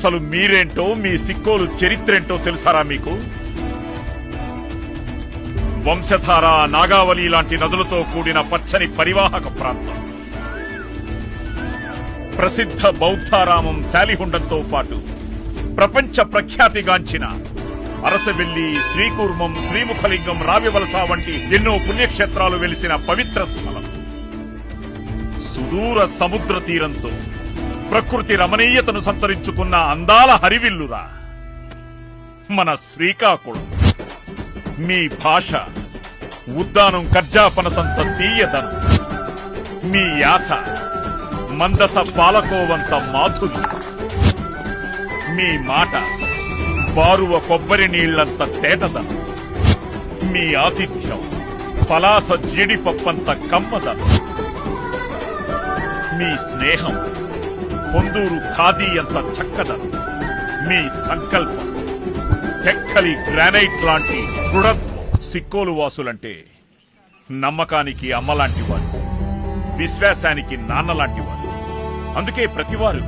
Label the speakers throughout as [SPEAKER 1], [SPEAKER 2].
[SPEAKER 1] అసలు మీరేంటో, మీ సిక్కోలు చరిత్రేంటో తెలుసారా మీకు? వంశధార, నాగావళి లాంటి నదులతో కూడిన పచ్చని పరివాహక ప్రాంతం. ప్రసిద్ధ బౌద్ధారామం శాలిహుండంతో పాటు ప్రపంచ ప్రఖ్యాతిగాంచిన అరసవెల్లి, శ్రీకూర్మం, శ్రీముఖలింగం, రావివలస వంటి ఎన్నో పుణ్యక్షేత్రాలు వెలిసిన పవిత్ర స్థలం. సుదూర సముద్ర తీరంతో ప్రకృతి రమణీయతను సంతరించుకున్న అందాల హరివిల్లురా మన శ్రీకాకుళం. మీ భాష ఉద్దానం కర్జాపనసంత తీయదనం, మీ యాస మందస పాలకోవంత మాధుర్యం, మీ మాట బారువ కొబ్బరి నీళ్లంత తేటదనం, మీ ఆతిథ్యం పలాస జీడిపప్పంత కమ్మదనం, మీ స్నేహం పొందూరు ఖాదీ అంత చక్కదనం, మీ సంకల్పం టెక్కలి గ్రానైట్ లాంటి దృఢత్వం. సిక్కోలు వాసులంటే నమ్మకానికి అమ్మలాంటి వారు, విశ్వాసానికి నాన్నలాంటి వారు. అందుకే ప్రతివారు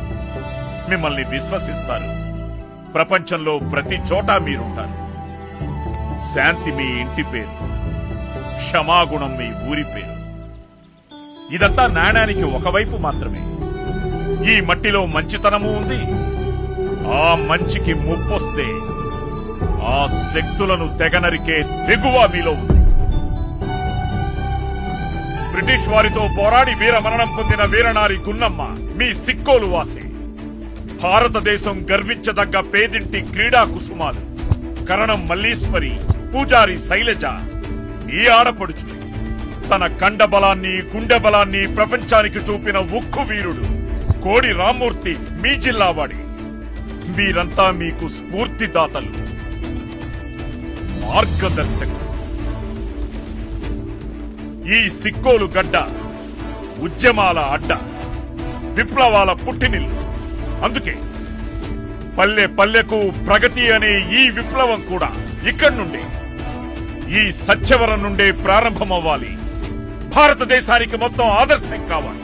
[SPEAKER 1] మిమ్మల్ని విశ్వసిస్తారు. ప్రపంచంలో ప్రతి చోట మీరుంటారు. శాంతి మీ ఇంటి పేరు, క్షమాగుణం మీ ఊరి పేరు. ఇదంతా నాణానికి ఒకవైపు మాత్రమే. ఈ మట్టిలో మంచితనము ఉంది. ఆ మంచికి ముప్పొస్తే ఆ శక్తులను తెగనరికే తెగువ మీలో ఉంది. బ్రిటిష్ వారితో పోరాడి వీరమరణం పొందిన వీరనారి గున్నమ్మ మీ సిక్కోలు వాసే. భారతదేశం గర్వించదగ్గ పేదింటి క్రీడా కుసుమాలు కరణం మల్లీశ్వరి, పూజారి శైలజ ఈ ఆడపడుచు. తన కండబలాన్ని, గుండె బలాన్ని ప్రపంచానికి చూపిన ఉక్కు వీరుడు కోడి రామ్మూర్తి మీ జిల్లావాడి. వీరంతా మీకు స్ఫూర్తిదాతలు, మార్గదర్శకులు. ఈ సిక్కోలు గడ్డ ఉద్యమాల అడ్డ, విప్లవాల పుట్టినిల్లు. అందుకే పల్లె పల్లెకు ప్రగతి అనే ఈ విప్లవం కూడా ఇక్కడి నుండే, ఈ సత్యవరం నుండే ప్రారంభమవ్వాలి. భారతదేశానికి మొత్తం ఆదర్శం కావాలి.